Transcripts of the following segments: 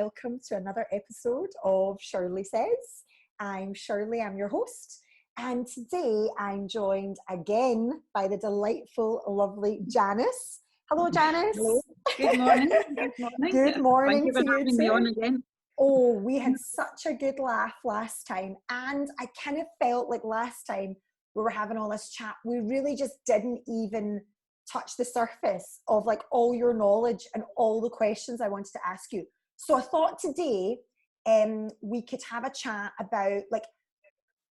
welcome to another episode of Shirley Says. I'm Shirley, I'm your host, and today I'm joined again by the delightful, lovely Janice. Hello, Janice. Hello. Good morning. Good morning. Good morning. Thank you for having me on again. Oh, we had such a good laugh last time, and I kind of felt like last time we were having all this chat, we really just didn't even touch the surface of like all your knowledge and all the questions I wanted to ask you. So I thought today we could have a chat about, like,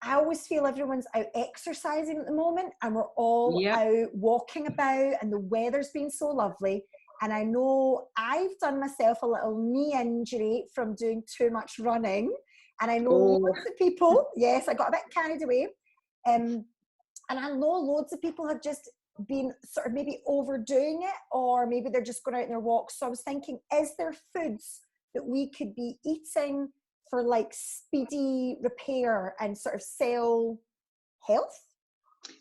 I always feel everyone's out exercising at the moment and we're all out walking about and the weather's been so lovely. And I know I've done myself a little knee injury from doing too much running. And I know lots of people, yes, I got a bit carried away. And I know loads of people have just been sort of maybe overdoing it, or maybe they're just going out on their walks. So I was thinking, is there foods that we could be eating for like speedy repair and sort of cell health?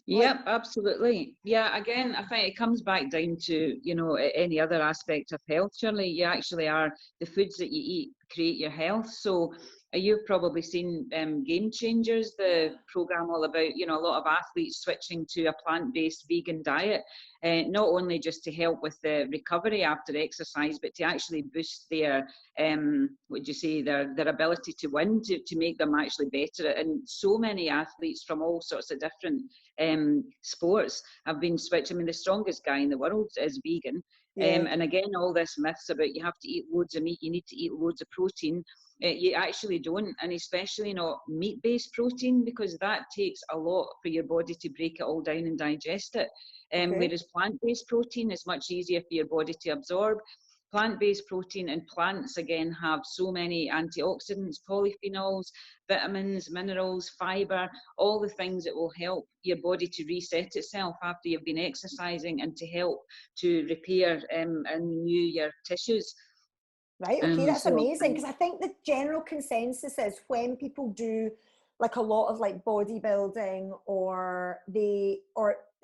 Yep, absolutely. Yeah, again, I think it comes back down to, you know, any other aspect of health, Shirley. You actually are, the foods that you eat create your health. So you've probably seen Game Changers, the program all about, you know, a lot of athletes switching to a plant-based vegan diet, not only just to help with the recovery after exercise, but to actually boost their, their ability to win, to make them actually better. And so many athletes from all sorts of different sports have been switched. I mean, the strongest guy in the world is vegan. And again, all this myths about you have to eat loads of meat, you need to eat loads of protein. You actually don't, and especially not meat-based protein, because that takes a lot for your body to break it all down and digest it. Whereas plant-based protein is much easier for your body to absorb. Plant-based protein and plants, again, have so many antioxidants, polyphenols, vitamins, minerals, fibre, all the things that will help your body to reset itself after you've been exercising and to help to repair and renew your tissues. Right, okay, that's amazing, because I think the general consensus is when people do like a lot of like bodybuilding or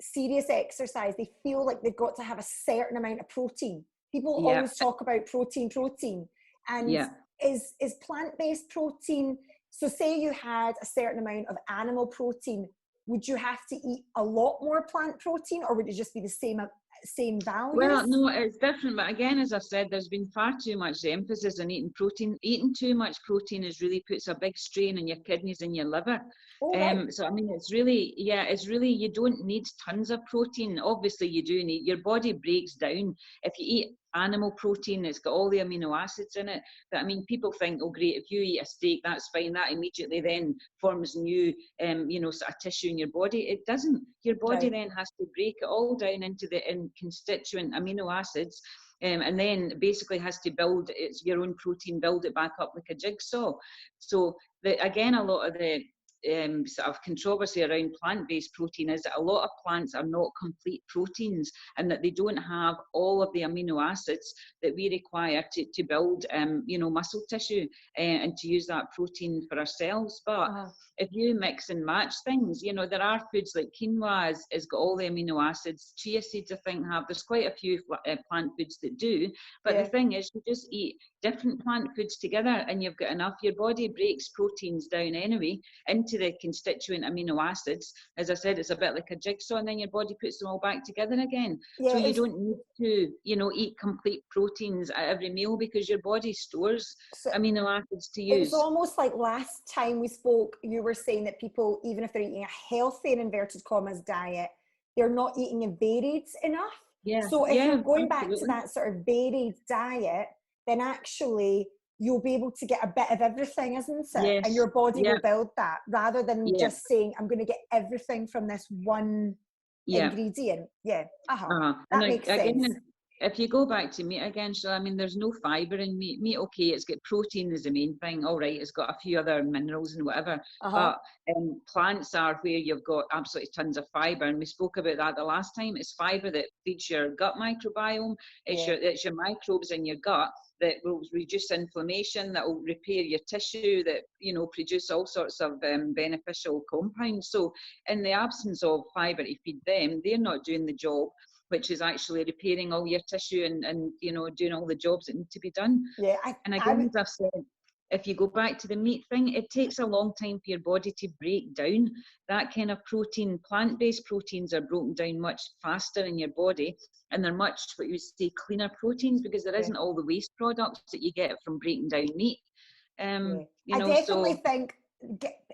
serious exercise, they feel like they've got to have a certain amount of protein. People always talk about protein. And is plant-based protein, so say you had a certain amount of animal protein, would you have to eat a lot more plant protein, or would it just be the same values? Well, no, it's different. But again, as I said, there's been far too much emphasis on eating protein. Eating too much protein really puts a big strain on your kidneys and your liver. So, I mean, it's really, you don't need tons of protein. Obviously, you do need, your body breaks down. If you eat animal protein, it's got all the amino acids in it. But I mean, people think, oh great, if you eat a steak, that's fine, that immediately then forms new sort of tissue in your body. It doesn't. Your body then has to break it all down into the constituent amino acids, and then basically has to build your own protein, build it back up like a jigsaw. So again, a lot of the sort of controversy around plant-based protein is that a lot of plants are not complete proteins, and that they don't have all of the amino acids that we require to build muscle tissue and to use that protein for ourselves. But if you mix and match things, you know, there are foods like quinoa has got all the amino acids. Chia seeds, I think, there's quite a few plant foods that do. But the thing is, you just eat different plant foods together and you've got enough. Your body breaks proteins down anyway into the constituent amino acids. As I said, it's a bit like a jigsaw, and then your body puts them all back together again. So you don't need to, eat complete proteins at every meal, because your body stores amino acids to use. It was almost like last time we spoke, you were saying that people, even if they're eating a healthy, in inverted commas, diet, they're not eating a varied enough. So if you're going back to that sort of varied diet, then actually you'll be able to get a bit of everything, isn't it? And your body will build that, rather than just saying, I'm going to get everything from this one ingredient. That makes sense. If you go back to meat again, so I mean, there's no fibre in meat. Meat, okay, it's got protein is the main thing. All right, it's got a few other minerals and whatever. But plants are where you've got absolutely tons of fibre, and we spoke about that the last time. It's fibre that feeds your gut microbiome. It's your microbes in your gut that will reduce inflammation, that will repair your tissue, that produce all sorts of beneficial compounds. So in the absence of fibre to feed them, they're not doing the job. which is actually repairing all your tissue and you know, doing all the jobs that need to be done. Yeah, And again, as I've said, if you go back to the meat thing, it takes a long time for your body to break down that kind of protein. Plant-based proteins are broken down much faster in your body, and they're much, what you would say, cleaner proteins, because there isn't all the waste products that you get from breaking down meat. You I know, definitely so think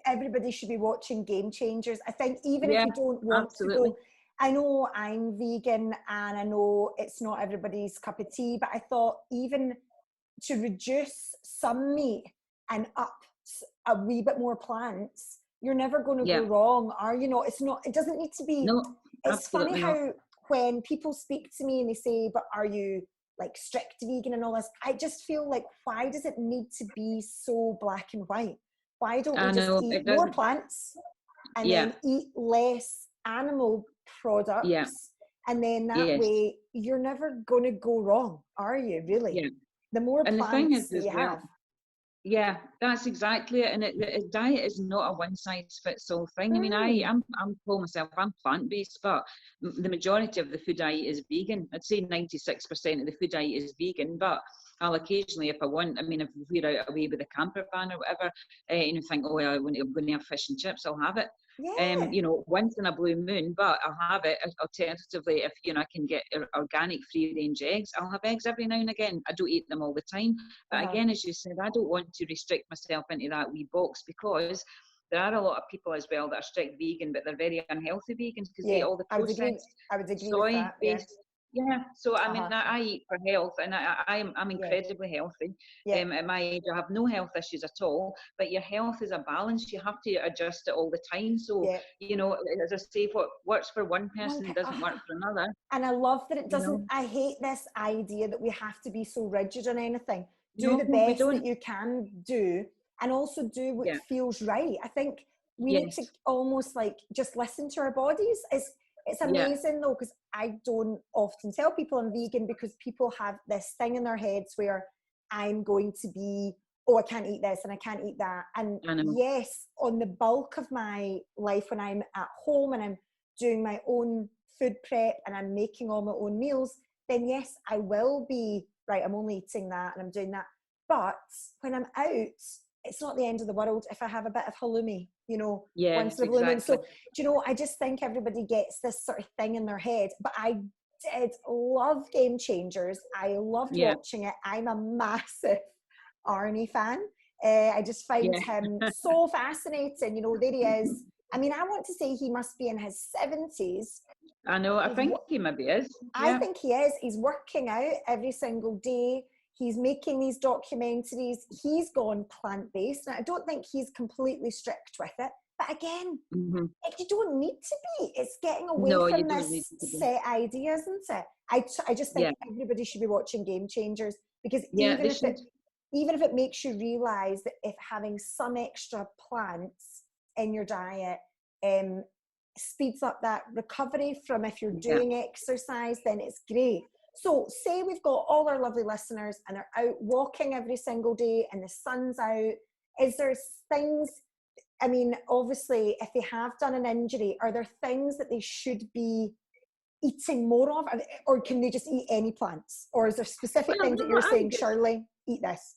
everybody should be watching Game Changers. I think even if you don't want absolutely. to go, I know I'm vegan and I know it's not everybody's cup of tea, but I thought even to reduce some meat and up a wee bit more plants, you're never going to go wrong, are you? Not, it's not, it doesn't need to be. No, it's funny how not. when people speak to me and they say, but are you like strict vegan and all this, I just feel like, why does it need to be so black and white? Why don't we just eat more plants and then eat less animal products? And then that way you're never going to go wrong, are you, really? The more plants that you have. Yeah, that's exactly it. And diet is not a one-size-fits-all thing. I mean, I'm call myself, I'm plant-based, but the majority of the food I eat is vegan. I'd say 96% of the food I eat is vegan, but I'll occasionally, if I want, I mean, if we're out away with a camper van or whatever, and you think, oh, I'm going to have fish and chips, I'll have it. You know, once in a blue moon, but I'll have it. Alternatively, if, you know, I can get organic free-range eggs, I'll have eggs every now and again. I don't eat them all the time. But again, as you said, I don't want to restrict myself into that wee box, because there are a lot of people as well that are strict vegan, but they're very unhealthy vegans because they eat all the processed I would agree soy-based. So I mean, I eat for health, and I'm incredibly healthy. At my age, I have no health issues at all. But your health is a balance; you have to adjust it all the time. So you know, as I say, what works for one person doesn't work for another. And I love that it doesn't. I hate this idea that we have to be so rigid on anything. Do the best that you can do, and also do what feels right. I think we need to almost like just listen to our bodies. It's amazing though, because I don't often tell people I'm vegan, because people have this thing in their heads where I'm going to be, oh, I can't eat this and I can't eat that. And yes, on the bulk of my life, when I'm at home and I'm doing my own food prep and I'm making all my own meals, then yes, I will be, right, I'm only eating that and I'm doing that. But when I'm out, it's not the end of the world if I have a bit of halloumi, you know, once in a blue moon. So, do you know, I just think everybody gets this sort of thing in their head. But I did love Game Changers. I loved watching it. I'm a massive Arnie fan. I just find him so fascinating. You know, there he is. I mean, I want to say he must be in his 70s. I know, I think he maybe is. I think he is. He's working out every single day. He's making these documentaries. He's gone plant-based. And I don't think he's completely strict with it. But again, you don't need to be. It's getting away from this set idea, isn't it? I just think everybody should be watching Game Changers, because even if it makes you realise that if having some extra plants in your diet speeds up that recovery from if you're doing exercise, then it's great. So say we've got all our lovely listeners and they're out walking every single day and the sun's out. Is there things, I mean, obviously, if they have done an injury, are there things that they should be eating more of? Or can they just eat any plants? Or is there specific things that you're saying, Shirley, eat this?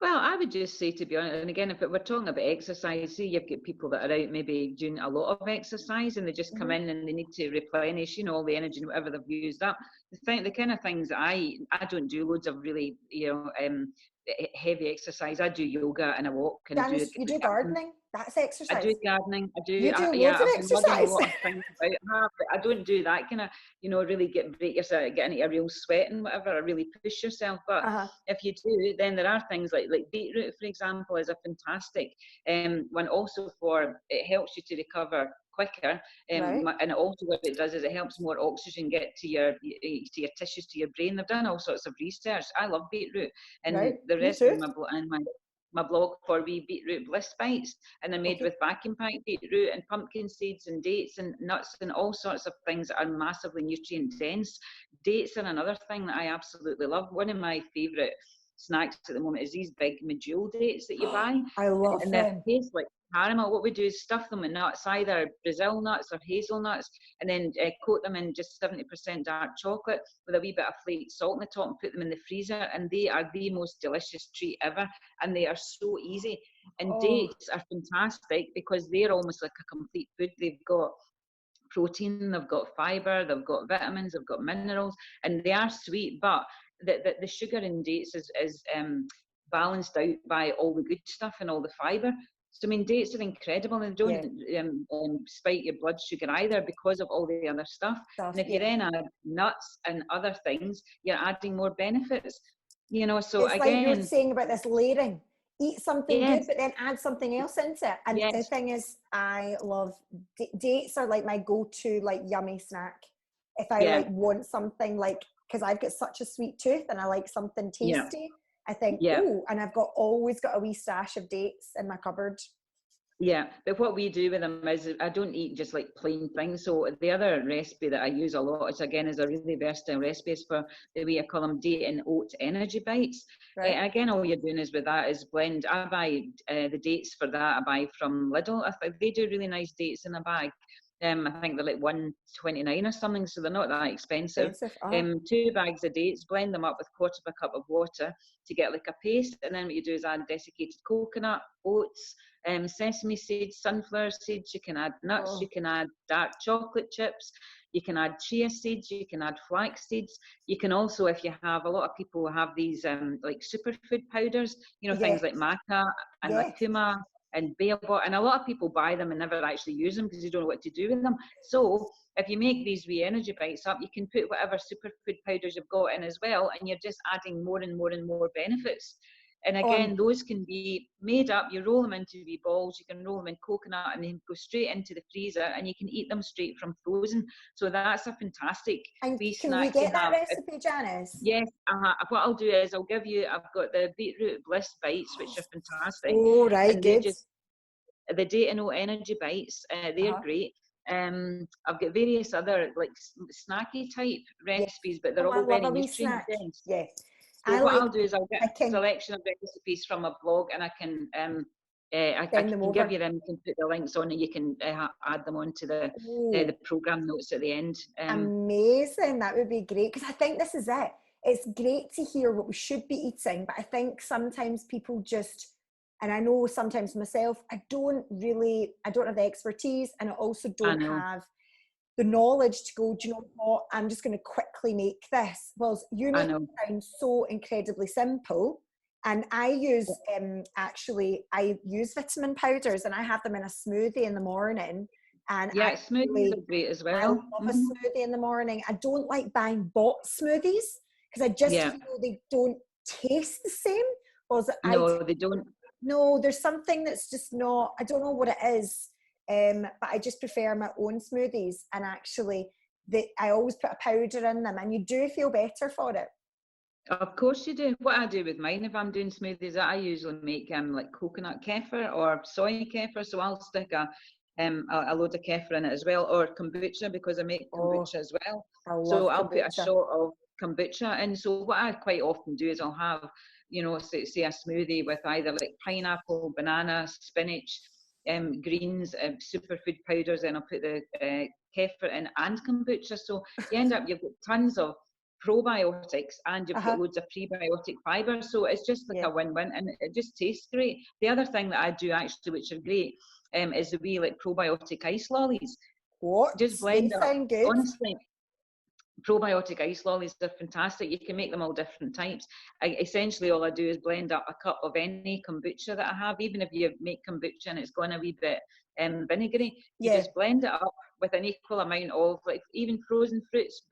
Well, I would just say, to be honest, and again, if we're talking about exercise, see, you've got people that are out maybe doing a lot of exercise and they just come in and they need to replenish, you know, all the energy and whatever they've used up. The kind of things that I don't do loads of really, you know, heavy exercise. I do yoga and I walk. And Janice, you do gardening? That's exercise. I do gardening. I do. You do loads of exercise. A lot of things about but I don't do that kind of, you know, really break yourself, get into a real sweat and whatever, or really push yourself. But if you do, then there are things like beetroot, for example, is a fantastic one. Also it helps you to recover quicker, and also what it does is it helps more oxygen get to your tissues, to your brain. They've done all sorts of research. I love beetroot, and the rest of my blog for wee beetroot bliss bites, and they're made with vacuum packed beetroot and pumpkin seeds and dates and nuts and all sorts of things that are massively nutrient dense. Dates are another thing that I absolutely love. One of my favourite snacks at the moment is these big medjool dates that you buy. I love and they them. taste like caramel. What we do is stuff them with nuts, either Brazil nuts or hazelnuts, and then coat them in just 70% dark chocolate with a wee bit of flaked salt on the top and put them in the freezer. And they are the most delicious treat ever. And they are so easy. And dates are fantastic because they're almost like a complete food. They've got protein, they've got fibre, they've got vitamins, they've got minerals, and they are sweet, but the sugar in dates is balanced out by all the good stuff and all the fibre. So I mean, dates are incredible, and they don't spike your blood sugar either because of all the other stuff. And if you then add nuts and other things, you're adding more benefits. You know, so it's again, like you're saying about this layering. Eat something good, but then add something else into it. And the thing is, I love dates are like my go-to like yummy snack. If I like want something like, because I've got such a sweet tooth and I like something tasty, I think, oh, and I've always got a wee stash of dates in my cupboard. Yeah, but what we do with them is I don't eat just like plain things. So the other recipe that I use a lot is a really versatile recipe for the way I call them date and oat energy bites. Right. Again, all you're doing is with that is blend. I buy the dates for that. I buy from Lidl. I think they do really nice dates in a bag. I think they're like $1.29 or something, so they're not that expensive. 2 bags of dates, blend them up with 1/4 cup of water to get like a paste, and then what you do is add desiccated coconut, oats, sesame seeds, sunflower seeds. You can add nuts, you can add dark chocolate chips, you can add chia seeds, you can add flax seeds. You can also, if you have, a lot of people have these like superfood powders, you know, things like maca and lucuma and baobab, and a lot of people buy them and never actually use them because they don't know what to do with them. So if you make these wee energy bites up, you can put whatever superfood powders you've got in as well, and you're just adding more and more and more benefits. And again, those can be made up. You roll them into wee balls. You can roll them in coconut and then go straight into the freezer, and you can eat them straight from frozen. So that's a fantastic wee snack. Can we get that recipe, Janice? Yes. What I'll do is I've got the beetroot bliss bites, which are fantastic. Oh, right, good. The date and oat energy bites, they're great. I've got various other like snacky type recipes, but they're all very nutrient dense. Yes. So I'll do is I'll get a selection of recipes from a blog, and I can give you them. You can put the links on, and you can add them onto the program notes at the end. Amazing, that would be great, because I think this is it. It's great to hear what we should be eating, but I think sometimes people just, and I know sometimes myself, I don't have the expertise, and I also don't have the knowledge to go, do you know what, I'm just going to quickly make this. Well, you make it sound so incredibly simple. And I use, I use vitamin powders, and I have them in a smoothie in the morning. And smoothies are great as well. I love a smoothie in the morning. I don't like buying bought smoothies because I just feel they don't taste the same. No, they don't. No, there's something that's just not, I don't know what it is. But I just prefer my own smoothies, and actually I always put a powder in them, and you do feel better for it. Of course you do. What I do with mine, if I'm doing smoothies, I usually make like coconut kefir or soy kefir. So I'll stick a load of kefir in it as well, or kombucha, because I make kombucha as well. So I'll put a shot of kombucha in. So what I quite often do is I'll have, you know, say a smoothie with either like pineapple, banana, spinach, greens, superfood powders, and I'll put the kefir in and kombucha. So you end up, you've got tons of probiotics and you've got loads of prebiotic fibre. So it's just like a win-win, and it just tastes great. The other thing that I do actually, which are great, is the wee like probiotic ice lollies. What? Just blend up. Sound good. Honestly, probiotic ice lollies, they're fantastic. You can make them all different types. Essentially all I do is blend up a cup of any kombucha that I have. Even if you make kombucha and it's gone a wee bit vinegary, you just blend it up with an equal amount of like even frozen fruits,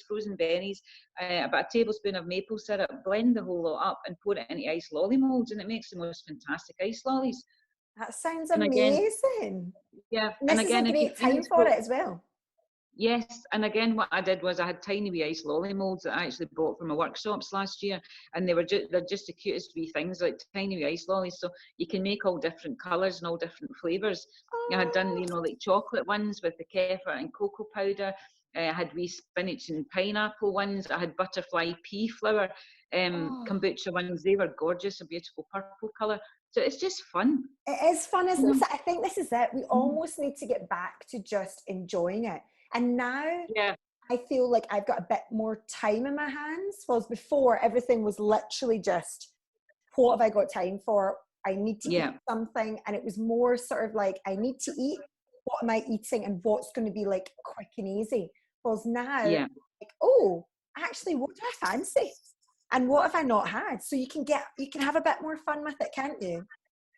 frozen berries, about a tablespoon of maple syrup. Blend the whole lot up and pour it into ice lolly molds, and it makes the most fantastic ice lollies. That sounds amazing. And again, this is a great time for it as well. Yes, and again, what I did was I had tiny wee ice lolly molds that I actually bought from my workshops last year, and they're just the cutest wee things, like tiny wee ice lollies. So you can make all different colours and all different flavours. I had done, you know, like chocolate ones with the kefir and cocoa powder. I had wee spinach and pineapple ones. I had butterfly pea flower kombucha ones. They were gorgeous, a beautiful purple colour. So it's just fun. It is fun, isn't it? I think this is it. We almost need to get back to just enjoying it. And now I feel like I've got a bit more time in my hands. Whereas before, everything was literally just, what have I got time for? I need to eat something. And it was more sort of like, I need to eat. What am I eating? And what's going to be like quick and easy? Whereas now, like, oh, actually, what do I fancy? And what have I not had? So you can have a bit more fun with it, can't you?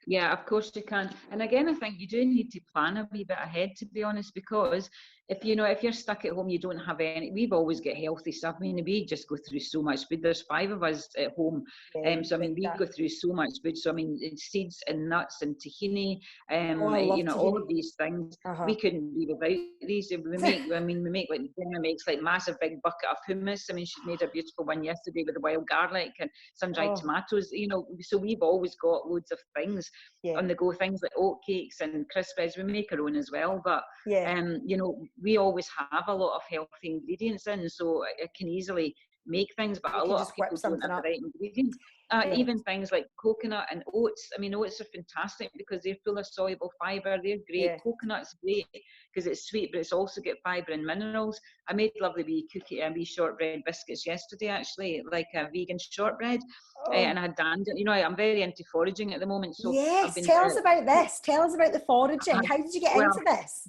Yeah, of course you can. And again, I think you do need to plan a wee bit ahead, to be honest, because if you're stuck at home, you don't have any, we've always got healthy stuff. I mean, we just go through so much food. There's 5 of us at home. So, I mean, we go through so much food. So, I mean, seeds and nuts and tahini, all of these things. We couldn't be without these. We make like, Gemma makes like massive big bucket of hummus. I mean, she made a beautiful one yesterday with the wild garlic and some dried tomatoes, so we've always got loads of things on the go, things like oat cakes and crisp breads. We make our own as well, but we always have a lot of healthy ingredients in, so I can easily make things, but a lot of people don't have the right ingredients. Even things like coconut and oats. I mean, oats are fantastic because they're full of soluble fibre. They're great. Coconut's great because it's sweet, but it's also got fibre and minerals. I made lovely wee wee shortbread biscuits yesterday, actually, like a vegan shortbread. And I had dandelion. I'm very into foraging at the moment. So tell us about this. Tell us about the foraging. How did you get into this?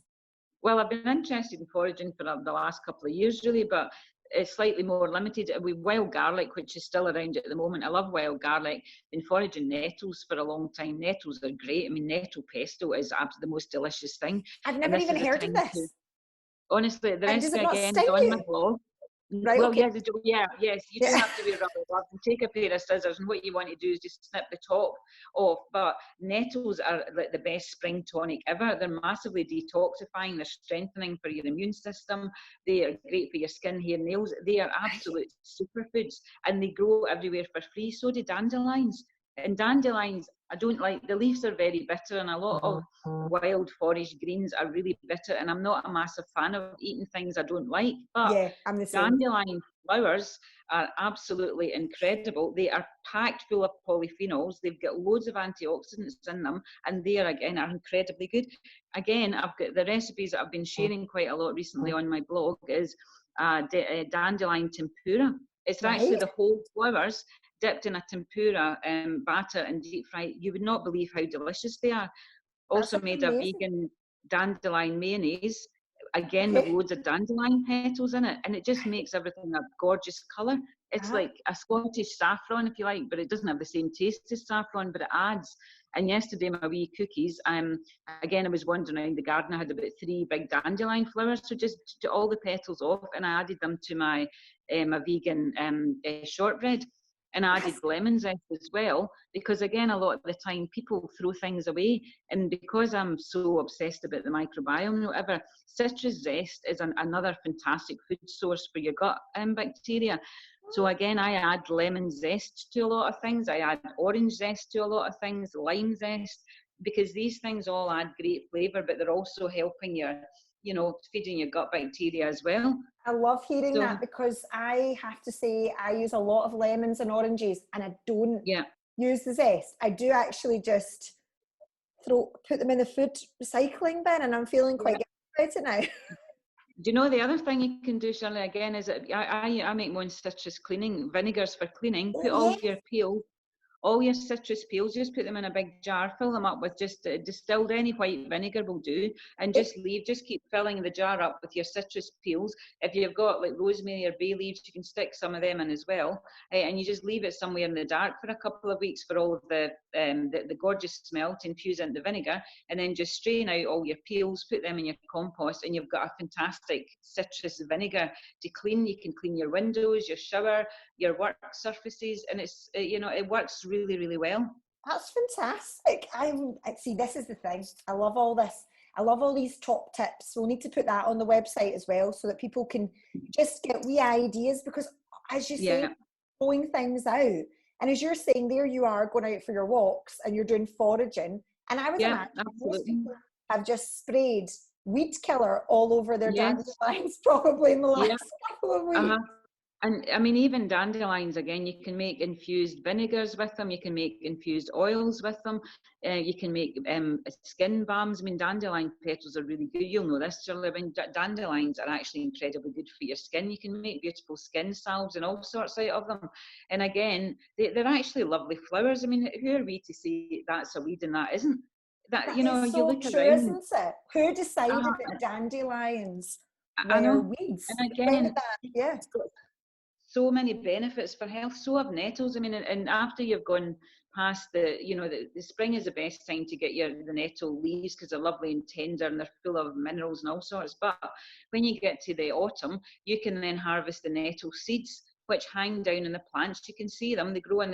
Well, I've been interested in foraging for the last couple of years, really, but it's slightly more limited. With wild garlic, which is still around at the moment. I love wild garlic. Been foraging nettles for a long time. Nettles are great. I mean, nettle pesto is the most delicious thing. I've never even heard of this. Honestly, the recipe again is on my blog. Right, well, yes, you do have to wear rubber gloves and take a pair of scissors, and what you want to do is just snip the top off. But nettles are like the best spring tonic ever. They're massively detoxifying. They're strengthening for your immune system. They are great for your skin, hair, nails. They are absolute superfoods, and they grow everywhere for free. So do dandelions. And dandelions, I don't like, the leaves are very bitter, and a lot of wild forest greens are really bitter, and I'm not a massive fan of eating things I don't like, but I'm the same. Dandelion flowers are absolutely incredible. They are packed full of polyphenols. They've got loads of antioxidants in them, and they are incredibly good. Again, I've got the recipes that I've been sharing quite a lot recently on my blog is dandelion tempura. It's actually the whole flowers dipped in a tempura batter and deep fried. You would not believe how delicious they are. Also made a vegan dandelion mayonnaise, again with loads of dandelion petals in it, and it just makes everything a gorgeous colour. It's like a Scottish saffron, if you like, but it doesn't have the same taste as saffron, but it adds. And yesterday, my wee cookies, again, I was wandering around the garden. I had about 3 big dandelion flowers, so just all the petals off, and I added them to my vegan shortbread. And I added lemon zest as well, because again, a lot of the time people throw things away. And because I'm so obsessed about the microbiome and whatever, citrus zest is another fantastic food source for your gut bacteria. So again, I add lemon zest to a lot of things. I add orange zest to a lot of things, lime zest, because these things all add great flavour, but they're also helping feeding your gut bacteria as well. I love hearing that, because I have to say I use a lot of lemons and oranges, and I don't use the zest. I do actually just put them in the food recycling bin, and I'm feeling quite good about it now. Do you know the other thing you can do, Shirley, again, is that I make my own citrus cleaning, vinegars for cleaning. Put all your peel, all your citrus peels, just put them in a big jar, fill them up with just distilled, any white vinegar will do, and just keep filling the jar up with your citrus peels. If you've got like rosemary or bay leaves, you can stick some of them in as well, and you just leave it somewhere in the dark for a couple of weeks for all of the gorgeous smell to infuse into the vinegar, and then just strain out all your peels, put them in your compost, and you've got a fantastic citrus vinegar to clean. You can clean your windows, your shower, your work surfaces, and it works really, really well. That's fantastic. I see, this is the thing. I love all this. I love all these top tips. We'll need to put that on the website as well, so that people can just get wee ideas, because as you say, throwing things out. And as you're saying, there you are going out for your walks and you're doing foraging. And I would imagine most people have just sprayed weed killer all over their Yes. dandelions probably in the Yeah. last couple of weeks. Uh-huh. And I mean, even dandelions, again, you can make infused vinegars with them. You can make infused oils with them. You can make skin balms. I mean, dandelion petals are really good. You'll know this, Shirley. I mean, dandelions are actually incredibly good for your skin. You can make beautiful skin salves and all sorts out of them. And again, they're actually lovely flowers. I mean, who are we to say that's a weed and that isn't? That, you That know, is you so look true, around. isn't it? Who decided Uh, that dandelions I were know. weeds? And When again, did that? Yeah. so many benefits for health. So have nettles. I mean, and after you've gone past the spring is the best time to get the nettle leaves because they're lovely and tender and they're full of minerals and all sorts. But when you get to the autumn, you can then harvest the nettle seeds, which hang down in the plants. You can see them. They grow in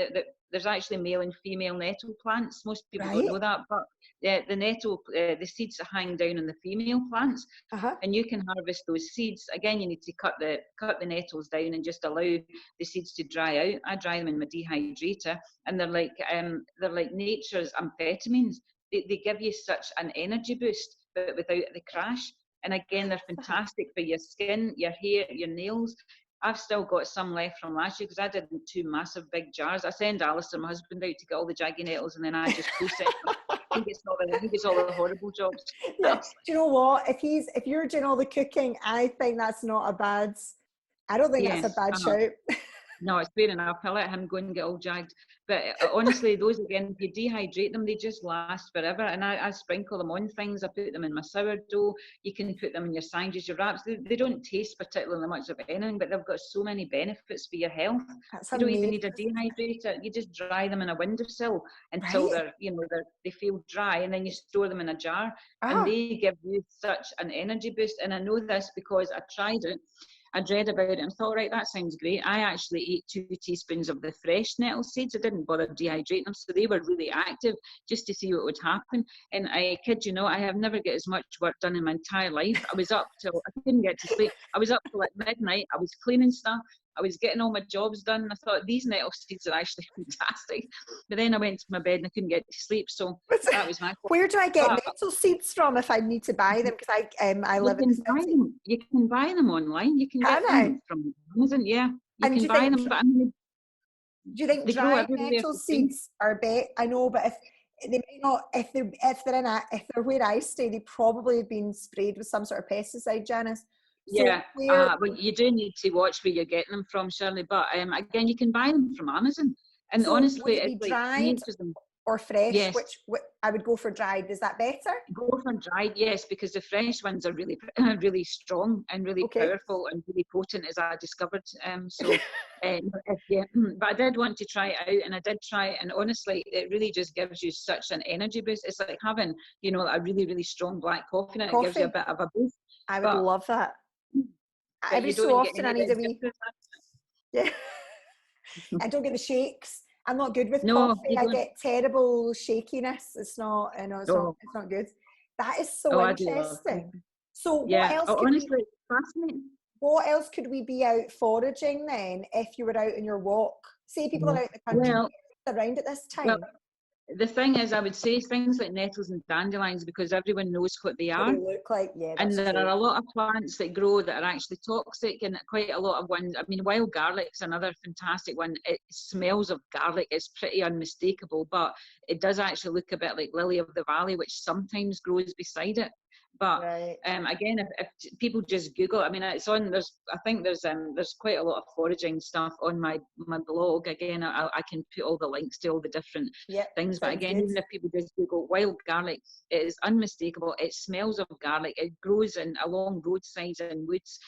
there's actually male and female nettle plants. Most people don't know that, but the nettle, the seeds hang down in the female plants. And you can harvest those seeds. Again, you need to cut the nettles down and just allow the seeds to dry out. I dry them in my dehydrator, and they're like nature's amphetamines. They give you such an energy boost, but without the crash. And again, they're fantastic for your skin, your hair, your nails. I've still got some left from last year because I did 2 massive big jars. I send Alistair, my husband, out to get all the jaggy nettles, and then I just process them. He gets all the horrible jobs. Yeah. Do you know what? If you're doing all the cooking, I think that's not a bad. I don't think that's a bad shout. No, it's fair enough. I let him go and get all jagged. But honestly, those, again, if you dehydrate them, they just last forever. And I sprinkle them on things. I put them in my sourdough. You can put them in your sandwiches, your wraps. They don't taste particularly much of anything, but they've got so many benefits for your health. That's you don't amazing. even need a dehydrator. You just dry them in a windowsill until they feel dry, and then you store them in a jar. And they give you such an energy boost. And I know this because I tried it. I'd read about it and thought, right, that sounds great. I actually ate 2 teaspoons of the fresh nettle seeds. I didn't bother dehydrating them, so they were really active just to see what would happen. And I kid you not, I have never got as much work done in my entire life. I was up till, I couldn't get to sleep. I was up till like midnight. I was cleaning stuff. I was getting all my jobs done. And I thought, these nettle seeds are actually fantastic. But then I went to my bed and I couldn't get to sleep. So that was my fault. Where do I get nettle seeds from if I need to buy them? Because I live in the city. You can buy them online. You can get them from Amazon. Yeah, you can buy them. But I mean, do you think dried nettle seeds are better? I know, but if they may not, if they're where I stay, they probably have been sprayed with some sort of pesticide, Janice. So but you do need to watch where you're getting them from, Shirley. But again, you can buy them from Amazon. And so honestly, would it be dried or fresh? Yes. Which I would go for dried. Is that better? Go for dried, yes, because the fresh ones are really, really strong and really powerful and really potent, as I discovered. But I did want to try it out, and I did try it, and honestly, it really just gives you such an energy boost. It's like having, a really, really strong black coffee, and it gives you a bit of a boost. I would love that. Every so often I need a wee. Yeah. I don't get the shakes. I'm not good with coffee. I get terrible shakiness. It's not, it's not good. That is so interesting. So what else? Honestly, it's fascinating. What else could we be out foraging then if you were out on your walk? Say people are out in the country around at this time. Well, the thing is, I would say things like nettles and dandelions because everyone knows what they are. What they look like, and there are a lot of plants that grow that are actually toxic, and quite a lot of ones. I mean, wild garlic is another fantastic one. It smells of garlic. It's pretty unmistakable, but it does actually look a bit like lily of the valley, which sometimes grows beside it. But again, if people just Google, I mean, it's on. I think there's quite a lot of foraging stuff on my blog. Again, I can put all the links to all the different things. But again, even if people just Google wild garlic, it is unmistakable. It smells of garlic. It grows along roadsides and woods,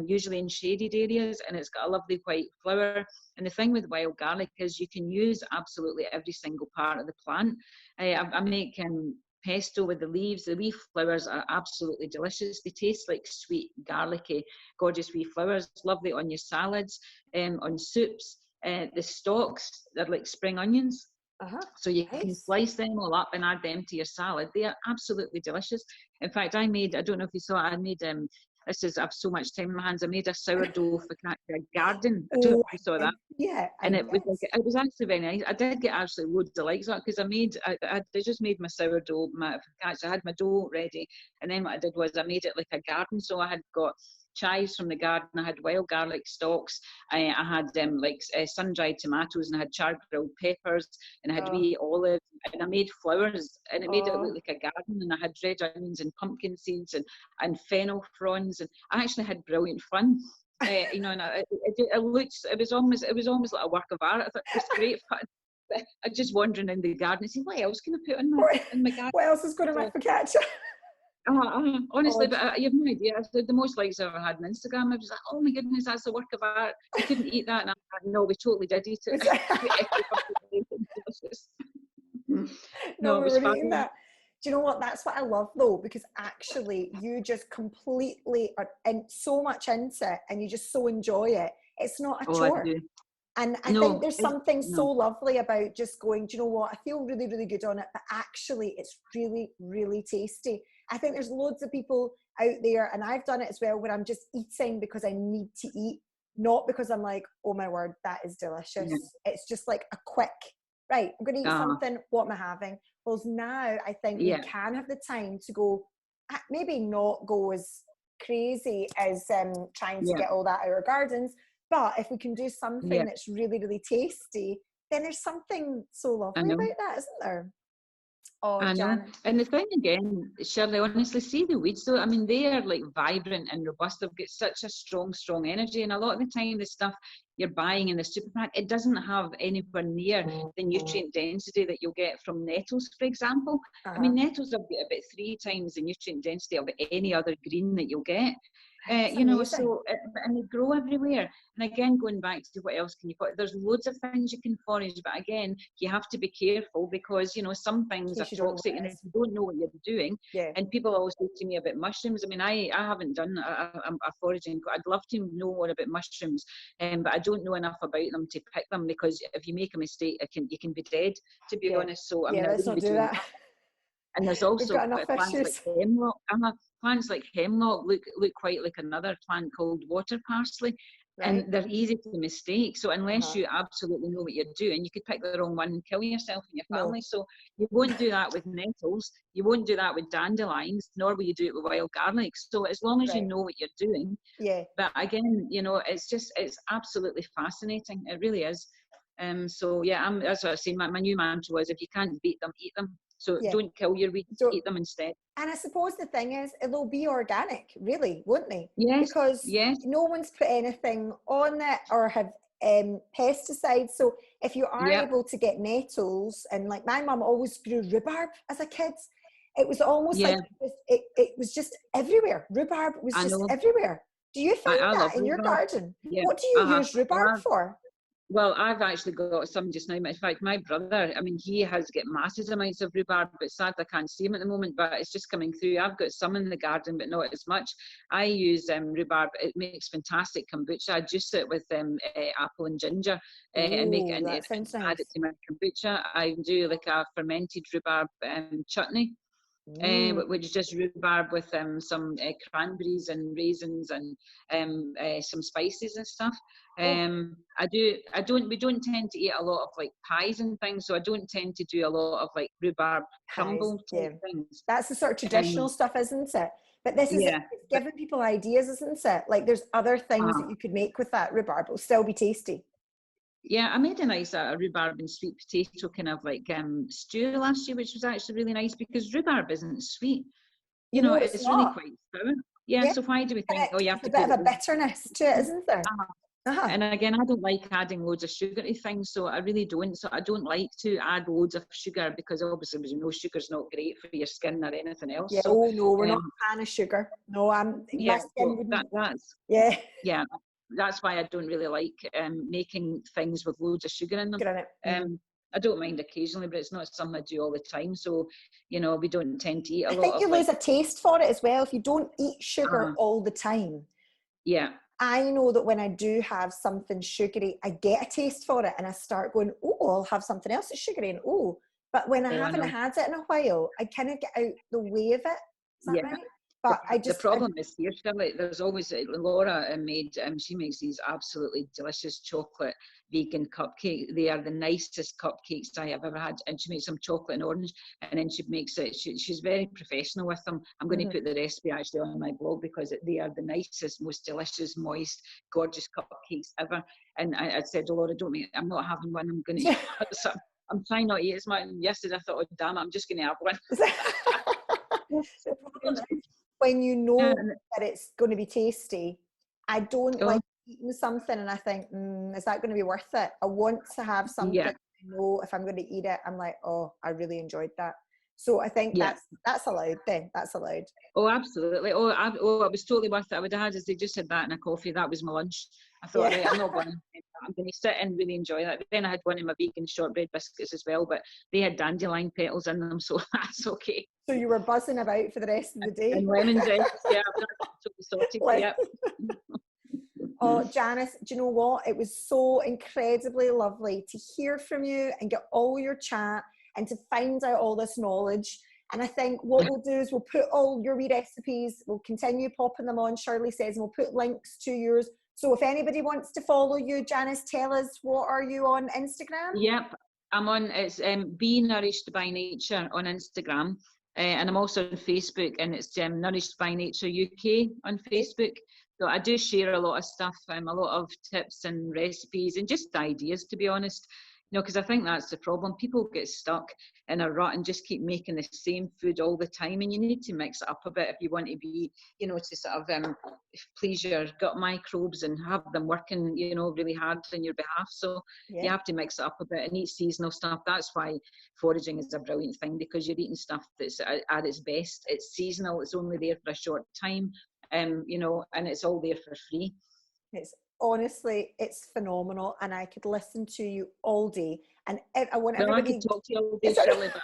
usually in shaded areas, and it's got a lovely white flower. And the thing with wild garlic is you can use absolutely every single part of the plant. I make pesto with the leaves. The wee flowers are absolutely delicious. They taste like sweet, garlicky, gorgeous wee flowers. Lovely on your salads, on soups. The stalks, they're like spring onions. So you can slice them all up and add them to your salad. They are absolutely delicious. In fact, I don't know if you saw it, I made I have so much time in my hands. I made a sourdough for a garden. I don't know Oh, if you saw that. yeah, And it was like, it was actually very nice. I did get actually loads of likes on it because I just made my sourdough. I had my dough ready, and then what I did was I made it like a garden. So I had got chives from the garden. I had wild garlic stalks. I had sun-dried tomatoes, and I had char grilled peppers, and I had wee olives, and I made flowers, and it made it look like a garden. And I had red onions and pumpkin seeds and fennel fronds, and I actually had brilliant fun. And it was almost like a work of art. I thought it was great fun. I just wandering in the garden and saying, what else can I put in my garden? What else is going to make me catch? Honestly, but you have no idea. The most likes I ever had on Instagram, I was like, oh my goodness, that's a work of art. You couldn't eat that. And I thought, no, we totally did eat it. No, it we was were fun. eating that. Do you know what? That's what I love though, because actually you just completely are so much into it, and you just so enjoy it. It's not a chore. And I think there's something so lovely about just going, do you know what? I feel really, really good on it, but actually it's really, really tasty. I think there's loads of people out there, and I've done it as well, where I'm just eating because I need to eat, not because I'm like, oh my word, that is delicious. Yeah. It's just like a quick, right, I'm going to eat something, what am I having? Whereas now I think we can have the time to go, maybe not go as crazy as trying to get all that out of our gardens, but if we can do something that's really, really tasty, then there's something so lovely about that, isn't there? Oh, I know. Janice. And the thing again, Shirley, honestly, see the weeds though. I mean, they are like vibrant and robust. They've got such a strong energy. And a lot of the time, the stuff you're buying in the supermarket, it doesn't have anywhere near the nutrient density that you'll get from Nettles, for example. I mean, Nettles have got about 3 times the nutrient density of any other green that you'll get. So and they grow everywhere. And again, going back to what else can you put, there's loads of things you can forage, but again, you have to be careful because some things are toxic, and if you don't know what you're doing, and people always say to me about mushrooms. I mean, I haven't done a foraging. I'd love to know more about mushrooms, but I don't know enough about them to pick them, because if you make a mistake, you can be dead, to be honest. So I mean, let's not do that. And there's also plants like hemlock. Plants like hemlock look quite like another plant called water parsley, and they're easy to mistake. So unless you absolutely know what you're doing, you could pick the wrong one and kill yourself and your family. So you won't do that with nettles. You won't do that with dandelions, nor will you do it with wild garlic. So as long as you know what you're doing. But again, it's absolutely fascinating. It really is. That's what I say. My new mantra was, if you can't beat them, eat them. So don't kill your weeds, eat them instead. And I suppose the thing is, it'll be organic, really, won't they? Yes. Because no one's put anything on it or have pesticides. So if you are able to get nettles, and like my mum always grew rhubarb as a kid, it was almost like it was just everywhere. Rhubarb was just everywhere. Do you find that in your garden? Yeah. What do you use rhubarb for? Well, I've actually got some just now. In fact, my brother, I mean, he has got massive amounts of rhubarb, but sadly I can't see him at the moment, but it's just coming through. I've got some in the garden, but not as much. I use rhubarb. It makes fantastic kombucha. I juice it with apple and ginger and make it, add it to my kombucha. I do like a fermented rhubarb chutney. Which is just rhubarb with some cranberries and raisins and some spices and stuff. We don't tend to eat a lot of like pies and things, so I don't tend to do a lot of like rhubarb crumble type things. That's the sort of traditional stuff, isn't it? But this is it's giving people ideas, isn't it? Like there's other things that you could make with that rhubarb. It'll still be tasty. Yeah, I made a nice rhubarb and sweet potato kind of like stew last year, which was actually really nice, because rhubarb isn't sweet. It's really quite sour. Yeah, so why do we think, you have to put a bit of a bitterness to it, isn't there? And again, I don't like adding loads of sugar to things, so I really don't. So I don't like to add loads of sugar, because obviously, as you know, sugar's not great for your skin or anything else. Yeah, so, no, we're not a fan of sugar. No, that's why I don't really like making things with loads of sugar in them. I don't mind occasionally, but it's not something I do all the time. So, we don't tend to eat a lot. I think you lose a taste for it as well if you don't eat sugar all the time. Yeah. I know that when I do have something sugary, I get a taste for it and I start going, I'll have something else that's sugary, and but when I haven't had it in a while, I kind of get out the way of it. Is that right? But the problem is here, Shirley, there's always Laura made. She makes these absolutely delicious chocolate vegan cupcakes. They are the nicest cupcakes I have ever had, and she makes them chocolate and orange, and then she makes it. She's very professional with them. I'm going to put the recipe actually on my blog because they are the nicest, most delicious, moist, gorgeous cupcakes ever. And I said to Laura, "Don't make. I'm not having one. I'm going to." I'm trying not to eat as much. Yesterday I thought, "Oh damn it, I'm just going to have one." The problem is when you know that it's going to be tasty. I don't like eating something and I think, is that going to be worth it? I want to have something I know if I'm going to eat it, I'm like, oh, I really enjoyed that. So I think that's allowed then. That's allowed. Oh, absolutely. It was totally worth it. I would have had, as they just had that in a coffee. That was my lunch. I thought, right, I'm not going to, I'm going to sit and really enjoy that. But then I had one of my vegan shortbread biscuits as well, but they had dandelion petals in them, so that's okay. So you were buzzing about for the rest of the day. And lemon zest, yeah, totally sorted. Yep. Oh, Janice, do you know what? It was so incredibly lovely to hear from you and get all your chat and to find out all this knowledge. And I think what we'll do is we'll put all your wee recipes, we'll continue popping them on, Shirley says, and we'll put links to yours. So if anybody wants to follow you, Janice, tell us, what are you on Instagram? Yep, I'm on, it's Be Nourished by Nature on Instagram. And I'm also on Facebook, and it's Nourished by Nature UK on Facebook. So I do share a lot of stuff, a lot of tips and recipes and just ideas, to be honest. You know, because I think that's the problem. People get stuck in a rut and just keep making the same food all the time. And you need to mix it up a bit if you want to be, you know, to sort of please your gut microbes and have them working, you know, really hard on your behalf. So you have to mix it up a bit and eat seasonal stuff. That's why foraging is a brilliant thing, because you're eating stuff that's at its best. It's seasonal. It's only there for a short time, you know, and it's all there for free. Honestly, it's phenomenal, and I could listen to you all day. And I want everybody. I could talk to you all day, Shirley, but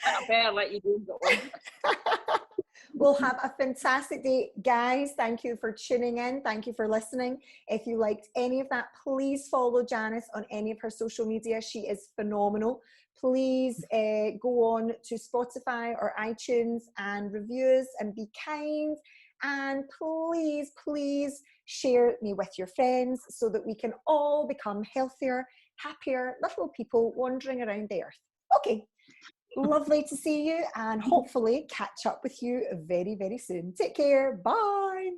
I better let you go. We'll have a fantastic day, guys. Thank you for tuning in. Thank you for listening. If you liked any of that, please follow Janice on any of her social media. She is phenomenal. Please go on to Spotify or iTunes and reviews and be kind. And please, please share me with your friends so that we can all become healthier, happier little people wandering around the earth. Okay, lovely to see you and hopefully catch up with you very, very soon. Take care. Bye.